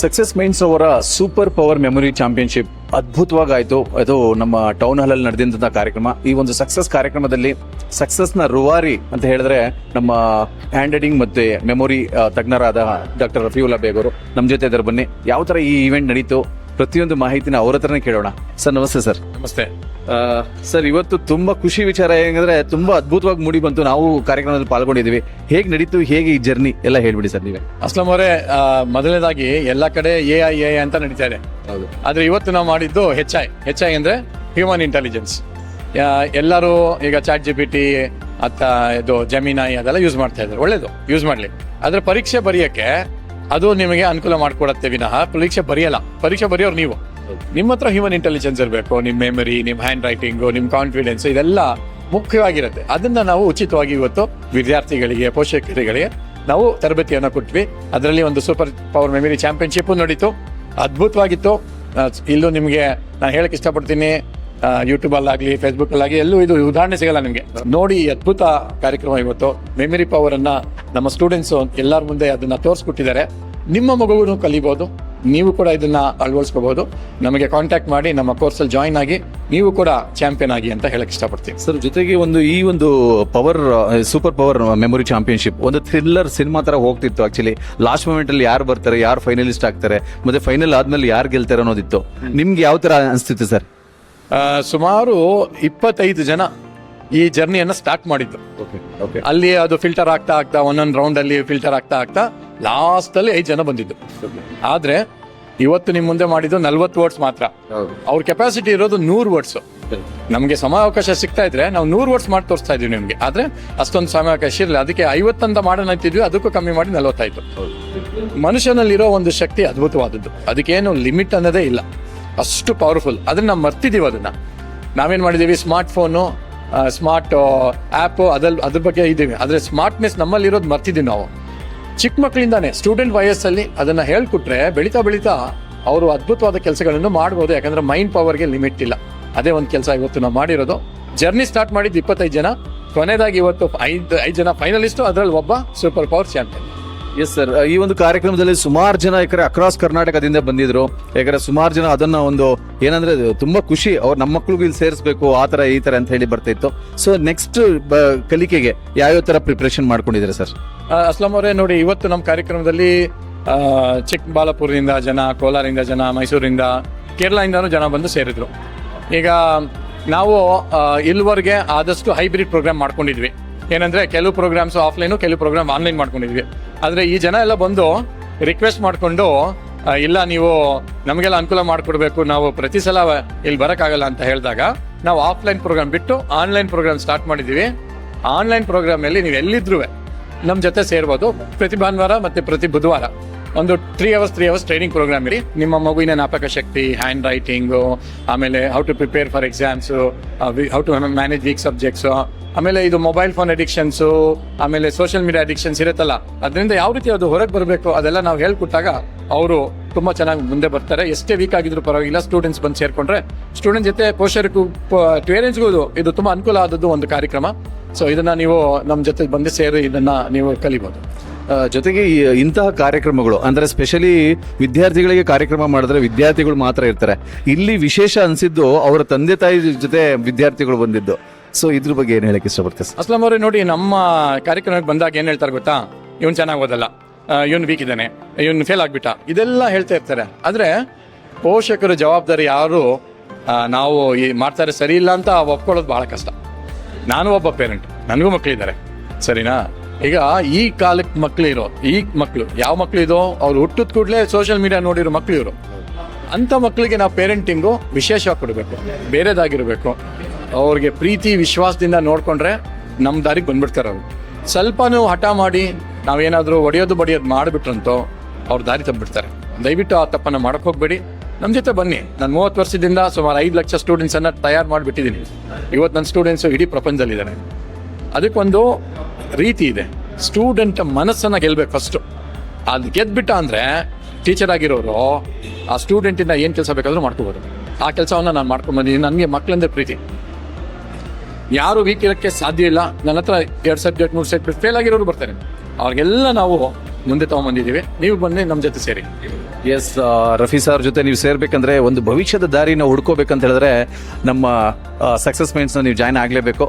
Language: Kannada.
ಸಕ್ಸಸ್ ಮೈಂಡ್ಸ್ ಅವರ ಸೂಪರ್ ಪವರ್ ಮೆಮೊರಿ ಚಾಂಪಿಯನ್ಶಿಪ್ ಅದ್ಭುತವಾಗಿ ಆಯ್ತು. ಅದು ನಮ್ಮ ಟೌನ್ ಹಾಲ್ ಅಲ್ಲಿ ನಡೆದಂತಹ ಕಾರ್ಯಕ್ರಮ. ಈ ಒಂದು ಸಕ್ಸಸ್ ಕಾರ್ಯಕ್ರಮದಲ್ಲಿ ಸಕ್ಸಸ್ ನ ರೂವಾರಿ ಅಂತ ಹೇಳಿದ್ರೆ ನಮ್ಮ ಹ್ಯಾಂಡ್ ರೈಟಿಂಗ್ ಮತ್ತೆ ಮೆಮೊರಿ ತಜ್ಞರಾದ ಡಾಕ್ಟರ್ ರಫೀವುಲ್ಲಾ ಬೇಗ್ ಅವರು ನಮ್ಮ ಜೊತೆ ಇದ್ದಾರೆ. ಬನ್ನಿ, ಯಾವ ತರ ಈ ಇವೆಂಟ್ ನಡೀತು ಪ್ರತಿಯೊಂದು ಮಾಹಿತಿನ ಅವ್ರ ಹತ್ರನೇ ಕೇಳೋಣ. ಸರ್ ನಮಸ್ತೆ. ಸರ್ ನಮಸ್ತೆ. ಸರ್, ಇವತ್ತು ತುಂಬಾ ಖುಷಿ ವಿಚಾರ ಏನಂದ್ರೆ ತುಂಬಾ ಅದ್ಭುತವಾಗಿ ಮೂಡಿ ಬಂತು. ನಾವು ಕಾರ್ಯಕ್ರಮದಲ್ಲಿ ಪಾಲ್ಗೊಂಡಿದ್ದೀವಿ. ಹೇಗೆ ನಡೀತು, ಹೇಗೆ ಈ ಜರ್ನಿ ಎಲ್ಲ ಹೇಳ್ಬಿಡಿ ಸರ್ ನೀವೇ. ಅಸ್ಲಂ ಅವರೇ, ಮೊದಲನೇದಾಗಿ ಎಲ್ಲ ಕಡೆ ಎ ಅಂತ ನಡೀತಾ ಇದೆ. ಹೌದು. ಆದ್ರೆ ಇವತ್ತು ನಾವು ಮಾಡಿದ್ದು ಹೆಚ್ ಐ ಅಂದ್ರೆ ಹ್ಯೂಮನ್ ಇಂಟೆಲಿಜೆನ್ಸ್. ಎಲ್ಲರೂ ಈಗ ChatGPT ಇದು ಜೆಮಿನೈ ಅದೆಲ್ಲ ಯೂಸ್ ಮಾಡ್ತಾ ಇದ್ದಾರೆ. ಒಳ್ಳೇದು, ಯೂಸ್ ಮಾಡ್ಲಿ. ಆದ್ರೆ ಪರೀಕ್ಷೆ ಬರೆಯಕ್ಕೆ ಅದು ನಿಮಗೆ ಅನುಕೂಲ ಮಾಡ್ಕೊಡತ್ತೆ ವಿನಃ ಪರೀಕ್ಷೆ ಬರೆಯಲ್ಲ. ಪರೀಕ್ಷೆ ಬರೆಯೋರು ನೀವು. ನಿಮ್ಮ ಹತ್ರ ಹ್ಯೂಮನ್ ಇಂಟೆಲಿಜೆನ್ಸ್ ಇರಬೇಕು. ನಿಮ್ಮ ಮೆಮರಿ, ನಿಮ್ಮ ಹ್ಯಾಂಡ್ ರೈಟಿಂಗು, ನಿಮ್ಮ ಕಾನ್ಫಿಡೆನ್ಸ್ ಇದೆಲ್ಲ ಮುಖ್ಯವಾಗಿರುತ್ತೆ. ಅದನ್ನ ನಾವು ಉಚಿತವಾಗಿ ಇವತ್ತು ವಿದ್ಯಾರ್ಥಿಗಳಿಗೆ, ಪೋಷಕರಿಗೆ ನಾವು ತರಬೇತಿಯನ್ನು ಕೊಟ್ವಿ. ಅದರಲ್ಲಿ ಒಂದು ಸೂಪರ್ ಪವರ್ ಮೆಮರಿ ಚಾಂಪಿಯನ್ಶಿಪ್ ನಡೀತು. ಅದ್ಭುತವಾಗಿತ್ತು. ಇಲ್ಲೂ ನಿಮಗೆ ನಾನು ಹೇಳಕ್ ಇಷ್ಟಪಡ್ತೀನಿ, ಯೂಟ್ಯೂಬ್ ಅಲ್ಲಾಗ್ಲಿ, ಫೇಸ್ಬುಕ್ ಅಲ್ಲಾಗಲಿ ಎಲ್ಲೂ ಇದು ಉದಾಹರಣೆ ಸಿಗಲ್ಲ ನಿಮಗೆ. ನೋಡಿ, ಅದ್ಭುತ ಕಾರ್ಯಕ್ರಮ ಇವತ್ತು. ಮೆಮರಿ ಪವರ್ ಅನ್ನ ನಮ್ಮ ಸ್ಟೂಡೆಂಟ್ಸ್ ಎಲ್ಲರ ಮುಂದೆ ಅದನ್ನ ತೋರಿಸ್ಕೊಟ್ಟಿದ್ದಾರೆ. ನಿಮ್ಮ ಮಗುವನ್ನು ಕಲಿಬಹುದು, ನೀವು ಕೂಡ ಇದನ್ನ ಅಳವಡಿಸ್ಕೋಬಹುದು. ನಮಗೆ ಕಾಂಟ್ಯಾಕ್ಟ್ ಮಾಡಿ ನಮ್ಮ ಕೋರ್ಸಲ್ಲಿ ಜಾಯಿನ್ ಆಗಿ ನೀವು ಕೂಡ ಚಾಂಪಿಯನ್ ಆಗಿ ಅಂತ ಹೇಳಕ್ ಇಷ್ಟಪಡ್ತೀನಿ. ಸರ್, ಜೊತೆಗೆ ಈ ಒಂದು power super power memory championship ಒಂದು ಥ್ರಿಲ್ಲರ್ ಸಿನಿಮಾ ತರ ಹೋಗ್ತಿತ್ತು. ಆಕ್ಚುಲಿ ಲಾಸ್ಟ್ ಮೂಮೆಂಟ್ ಅಲ್ಲಿ ಯಾರು ಬರ್ತಾರೆ, ಯಾರು ಫೈನಲಿಸ್ಟ್ ಆಗ್ತಾರೆ, ಮತ್ತೆ ಫೈನಲ್ ಆದ್ಮೇಲೆ ಯಾರು ಗೆಲ್ತಾರೆ ಅನ್ನೋದಿತ್ತು. ನಿಮ್ಗೆ ಯಾವ ತರ ಅನಿಸ್ತಿತ್ತು ಸರ್? ಸುಮಾರು 25 ಜನ ಈ ಜರ್ನಿಯನ್ನ ಸ್ಟಾರ್ಟ್ ಮಾಡಿದ್ದು. ಅಲ್ಲಿ ಅದು ಫಿಲ್ಟರ್ ಆಗ್ತಾ ಒಂದೊಂದು ರೌಂಡ್ ಅಲ್ಲಿ ಫಿಲ್ಟರ್ ಆಗ್ತಾ ಲಾಸ್ಟ್ ಅಲ್ಲಿ 5 ಜನ ಬಂದಿದ್ದು. ಆದ್ರೆ ಇವತ್ತು ನಿಮ್ ಮುಂದೆ ಮಾಡಿದ್ದು 40 ವರ್ಡ್ಸ್ ಮಾತ್ರ. ಅವ್ರ ಕೆಪಾಸಿಟಿ ಇರೋದು 100 ವರ್ಡ್ಸ್. ನಮ್ಗೆ ಸಮಯಾವಕಾಶ ಸಿಗ್ತಾ ಇದ್ರೆ ನಾವು 100 ವರ್ಡ್ಸ್ ಮಾಡಿ ತೋರಿಸ್ತಾ ಇದೀವಿ ನಿಮ್ಗೆ. ಆದ್ರೆ ಅಷ್ಟೊಂದು ಸಮಯಾವಕಾಶ ಇರಲಿಲ್ಲ. ಅದಕ್ಕೆ 50 ಅಂತ ಮಾಡೋಣ ಅಂತಿದ್ವಿ, ಅದಕ್ಕೂ ಕಮ್ಮಿ ಮಾಡಿ 40 ಆಯ್ತು. ಮನುಷ್ಯನಲ್ಲಿರೋ ಒಂದು ಶಕ್ತಿ ಅದ್ಭುತವಾದದ್ದು. ಅದಕ್ಕೇನು ಲಿಮಿಟ್ ಅನ್ನೋದೇ ಇಲ್ಲ, ಅಷ್ಟು ಪವರ್ಫುಲ್. ಅದನ್ನ ನಾವು ಮರ್ತಿದೀವಿ. ಅದನ್ನ ನಾವೇನ್ ಮಾಡಿದೀವಿ, ಸ್ಮಾರ್ಟ್ ಫೋನು, ಸ್ಮಾರ್ಟ್ ಆ್ಯಪ್ ಅದ್ರ ಬಗ್ಗೆ ಇದ್ದೀವಿ. ಆದ್ರೆ ಸ್ಮಾರ್ಟ್ನೆಸ್ ನಮ್ಮಲ್ಲಿರೋದು ಮರ್ತಿದೀವಿ ನಾವು. ಚಿಕ್ಕ ಮಕ್ಕಳಿಂದಾನೆ ಸ್ಟೂಡೆಂಟ್ ವಯಸ್ಸಲ್ಲಿ ಅದನ್ನ ಹೇಳ್ಕೊಟ್ರೆ ಬೆಳೀತಾ ಅವರು ಅದ್ಭುತವಾದ ಕೆಲಸಗಳನ್ನು ಮಾಡ್ಬೋದು. ಯಾಕಂದ್ರೆ ಮೈಂಡ್ ಪವರ್ಗೆ ಲಿಮಿಟ್ ಇಲ್ಲ. ಅದೇ ಒಂದು ಕೆಲಸ ಇವತ್ತು ನಾವು ಮಾಡಿರೋದು. ಜರ್ನಿ ಸ್ಟಾರ್ಟ್ ಮಾಡಿದ್ದು 25 ಜನ, ಕೊನೆಯದಾಗಿ ಇವತ್ತು 5 ಜನ ಫೈನಲಿಸ್ಟು, ಅದರಲ್ಲಿ ಒಬ್ಬ super power champion. Yes sir, ಈ ಒಂದು ಕಾರ್ಯಕ್ರಮದಲ್ಲಿ ಸುಮಾರು ಜನ ಯಾಕಂದ್ರೆ ಅಕ್ರಾಸ್ ಕರ್ನಾಟಕದಿಂದ ಬಂದಿದ್ರು. ಯಾಕಂದ್ರೆ ಸುಮಾರು ಜನ ಅದನ್ನ ಒಂದು ಏನಂದ್ರೆ ತುಂಬಾ ಖುಷಿ, ಅವ್ರು ನಮ್ಮ ಮಕ್ಳಿಗೂ ಇಲ್ಲಿ ಸೇರಿಸಬೇಕು, ಆ ತರ ಈ ತರ ಅಂತ ಹೇಳಿ ಬರ್ತಾ ಇತ್ತು. ಸೊ ನೆಕ್ಸ್ಟ್ ಕಲಿಕೆಗೆ ಯಾವ್ಯಾವ ತರ ಪ್ರಿಪರೇಷನ್ ಮಾಡ್ಕೊಂಡಿದ್ದಾರೆ ಸರ್? ಅಸ್ಲಂ ಅವರೇ, ನೋಡಿ, ಇವತ್ತು ನಮ್ಮ ಕಾರ್ಯಕ್ರಮದಲ್ಲಿ ಚಿಕ್ಕಬಳ್ಳಾಪುರದಿಂದ ಜನ, ಕೋಲಾರಿಂದ ಜನ, ಮೈಸೂರಿಂದ, ಕೇರಳದಿಂದನೂ ಜನ ಬಂದು ಸೇರಿದ್ರು. ಈಗ ನಾವು ಇಲ್ಲಿವರೆಗೆ ಆದಷ್ಟು ಹೈಬ್ರಿಡ್ ಪ್ರೋಗ್ರಾಮ್ ಮಾಡ್ಕೊಂಡಿದ್ವಿ. ಏನಂದ್ರೆ ಕೆಲವು ಪ್ರೋಗ್ರಾಮ್ಸ್ ಆಫ್ಲೈನು, ಕೆಲವು ಪ್ರೋಗ್ರಾಮ್ ಆನ್ಲೈನ್ ಮಾಡ್ಕೊಂಡಿದ್ವಿ. ಆದ್ರೆ ಈ ಜನ ಎಲ್ಲ ಬಂದು ರಿಕ್ವೆಸ್ಟ್ ಮಾಡ್ಕೊಂಡು, ಇಲ್ಲ ನೀವು ನಮಗೆಲ್ಲ ಅನುಕೂಲ ಮಾಡ್ಕೊಡ್ಬೇಕು, ನಾವು ಪ್ರತಿ ಸಲ ಇಲ್ಲಿ ಬರೋಕ್ಕಾಗಲ್ಲ ಅಂತ ಹೇಳಿದಾಗ ನಾವು ಆಫ್ಲೈನ್ ಪ್ರೋಗ್ರಾಮ್ ಬಿಟ್ಟು ಆನ್ಲೈನ್ ಪ್ರೋಗ್ರಾಮ್ ಸ್ಟಾರ್ಟ್ ಮಾಡಿದ್ದೀವಿ. ಆನ್ಲೈನ್ ಪ್ರೋಗ್ರಾಮ್ ಅಲ್ಲಿ ನೀವು ಎಲ್ಲಿದ್ರು ನಮ್ಮ ಜೊತೆ ಸೇರ್ಬೋದು. ಪ್ರತಿ ಭಾನುವಾರ ಮತ್ತೆ ಪ್ರತಿ ಬುಧವಾರ ಒಂದು 3 ಅವರ್ಸ್ ಟ್ರೈನಿಂಗ್ ಪ್ರೋಗ್ರಾಮ್ ಇರಿ. ನಿಮ್ಮ ಮಗುವಿನ ಜ್ಞಾಪಕ ಶಕ್ತಿ, ಹ್ಯಾಂಡ್ ರೈಟಿಂಗು, ಆಮೇಲೆ how to prepare for exams, how to manage weak subjects, ಆಮೇಲೆ ಇದು ಮೊಬೈಲ್ ಫೋನ್ ಅಡಿಕ್ಷನ್ಸು, ಆಮೇಲೆ ಸೋಷಿಯಲ್ ಮೀಡಿಯಾ ಅಡಿಕ್ಷನ್ಸ್ ಇರುತ್ತಲ್ಲ, ಅದರಿಂದ ಯಾವ ರೀತಿ ಅದು ಹೊರಗೆ ಬರಬೇಕು ಅದೆಲ್ಲ ನಾವು ಹೇಳ್ಕೊಟ್ಟಾಗ ಅವರು ತುಂಬಾ ಚೆನ್ನಾಗಿ ಮುಂದೆ ಬರ್ತಾರೆ. ಎಷ್ಟೇ ವೀಕ್ ಆಗಿದ್ರು ಪರವಾಗಿಲ್ಲ, ಸ್ಟೂಡೆಂಟ್ಸ್ ಬಂದು ಸೇರ್ಕೊಂಡ್ರೆ ಸ್ಟೂಡೆಂಟ್ ಜೊತೆ ಪೋಷಕರಿಗೂ ಪೇರೆಂಟ್ಸ್ಗೂ ಇದು ತುಂಬಾ ಅನುಕೂಲ ಆದದ್ದು ಒಂದು ಕಾರ್ಯಕ್ರಮ. ಸೊ ಇದನ್ನ ನೀವು ನಮ್ಮ ಜೊತೆ ಬಂದು ಸೇರಿ ಇದನ್ನ ನೀವು ಕಲಿಬಹುದು. ಜೊತೆಗೆ ಇಂತಹ ಕಾರ್ಯಕ್ರಮಗಳು ಅಂದ್ರೆ ಸ್ಪೆಷಲಿ ವಿದ್ಯಾರ್ಥಿಗಳಿಗೆ ಕಾರ್ಯಕ್ರಮ ಮಾಡಿದ್ರೆ ವಿದ್ಯಾರ್ಥಿಗಳು ಮಾತ್ರ ಇರ್ತಾರೆ. ಇಲ್ಲಿ ವಿಶೇಷ ಅನ್ಸಿದ್ದು ಅವರ ತಂದೆ ತಾಯಿ ಜೊತೆ ವಿದ್ಯಾರ್ಥಿಗಳು ಬಂದಿದ್ದು. ಸೊ ಇದ್ರ ಬಗ್ಗೆ ಏನ್ ಹೇಳಕ್ ಇಷ್ಟಪಡ್ತೀವಿ? ಅಸ್ಲಂ ಅವರೇ, ನೋಡಿ, ನಮ್ಮ ಕಾರ್ಯಕ್ರಮಕ್ಕೆ ಬಂದಾಗ ಏನ್ ಹೇಳ್ತಾರೆ ಗೊತ್ತಾ, ಇವನ್ ಚೆನ್ನಾಗಿ ಓದಲ್ಲ, ಇವನ್ ವೀಕ್ ಇದ್ದಾನೆ, ಇವನ್ ಫೇಲ್ ಆಗ್ಬಿಟ್ಟ, ಇದೆಲ್ಲ ಹೇಳ್ತಾ ಇರ್ತಾರೆ. ಆದ್ರೆ ಪೋಷಕರ ಜವಾಬ್ದಾರಿ ಯಾರು ನಾವು ಮಾಡ್ತಾರೆ ಸರಿ ಇಲ್ಲ ಅಂತ ಒಪ್ಕೊಳ್ಳೋದು ಬಹಳ ಕಷ್ಟ. ನಾನು ಒಬ್ಬ ಪೇರೆಂಟ್, ನನಗೂ ಮಕ್ಕಳಿದ್ದಾರೆ, ಸರಿನಾ? ಈಗ ಈ ಕಾಲಕ್ಕೆ ಮಕ್ಕಳು ಯಾವ ಮಕ್ಳು ಇದೋ, ಅವ್ರು ಹುಟ್ಟಿದ ಕೂಡಲೇ ಸೋಷಿಯಲ್ ಮೀಡಿಯಾ ನೋಡಿರೋ ಮಕ್ಳು ಇವರು. ಅಂತ ಮಕ್ಕಳಿಗೆ ನಾವು ಪೇರೆಂಟಿಂಗು ವಿಶೇಷವಾಗಿ ಕೊಡಬೇಕು, ಬೇರೆದಾಗಿರ್ಬೇಕು. ಅವ್ರಿಗೆ ಪ್ರೀತಿ ವಿಶ್ವಾಸದಿಂದ ನೋಡ್ಕೊಂಡ್ರೆ ನಮ್ಮ ದಾರಿಗೆ ಬಂದ್ಬಿಡ್ತಾರೆ. ಅವರು ಸ್ವಲ್ಪನೂ ಹಠ ಮಾಡಿ ನಾವೇನಾದರೂ ಒಡೆಯೋದು ಬಡಿಯೋದು ಮಾಡಿಬಿಟ್ರಂತೋ ಅವ್ರ ದಾರಿ ತಪ್ಪಿಬಿಡ್ತಾರೆ. ದಯವಿಟ್ಟು ಆ ತಪ್ಪನ್ನು ಮಾಡಕ್ ಹೋಗ್ಬೇಡಿ. ನಮ್ಮ ಜೊತೆ ಬನ್ನಿ. ನಾನು 30 ವರ್ಷದಿಂದ ಸುಮಾರು 5 ಲಕ್ಷ ಸ್ಟೂಡೆಂಟ್ಸನ್ನು ತಯಾರು ಮಾಡಿಬಿಟ್ಟಿದ್ದೀನಿ. ಇವತ್ತು ನನ್ನ ಸ್ಟೂಡೆಂಟ್ಸು ಇಡೀ ಪ್ರಪಂಚದಲ್ಲಿದ್ದಾರೆ. ಅದಕ್ಕೊಂದು ರೀತಿ ಇದೆ. ಸ್ಟೂಡೆಂಟ್ ಮನಸ್ಸನ್ನು ಗೆಲ್ಬೇಕು ಫಸ್ಟು. ಅದು ಗೆದ್ಬಿಟ್ಟ ಅಂದರೆ ಟೀಚರ್ ಆಗಿರೋರು ಆ ಸ್ಟೂಡೆಂಟಿಂದ ಏನು ಕೆಲಸ ಬೇಕಾದರೂ ಮಾಡ್ಕೋಬೋದು. ಆ ಕೆಲಸವನ್ನು ನಾನು ಮಾಡ್ಕೊಂಡ್ಬಂದಿದ್ದೀನಿ. ನನಗೆ ಮಕ್ಕಳಂದ್ರೆ ಪ್ರೀತಿ. ಯಾರು ವೀಕ್ ಇರೋಕ್ಕೆ ಸಾಧ್ಯ ಇಲ್ಲ. ನನ್ನ ಹತ್ರ 2 ಸಬ್ಜೆಕ್ಟ್ 3 ಸಬ್ಜೆಕ್ಟ್ ಫೇಲ್ ಆಗಿರೋರು ಬರ್ತಾರೆ. ಅವ್ರಿಗೆಲ್ಲ ನಾವು ಮುಂದೆ ತಗೊಂಡ್ಬಂದಿದ್ದೀವಿ. ನೀವು ಬಂದು ನಮ್ಮ ಜೊತೆ ಸೇರಿ. ಎಸ್, ರಫಿ ಸರ್ ಜೊತೆ ನೀವು ಸೇರ್ಬೇಕಂದ್ರೆ ಒಂದು ಭವಿಷ್ಯದ ದಾರಿನ ಹುಡ್ಕೋಬೇಕಂತ ಹೇಳಿದ್ರೆ ನಮ್ಮ ಸಕ್ಸಸ್ ಮೈಂಡ್ಸ್ನ ನೀವು ಜಾಯ್ನ್ ಆಗಲೇಬೇಕು.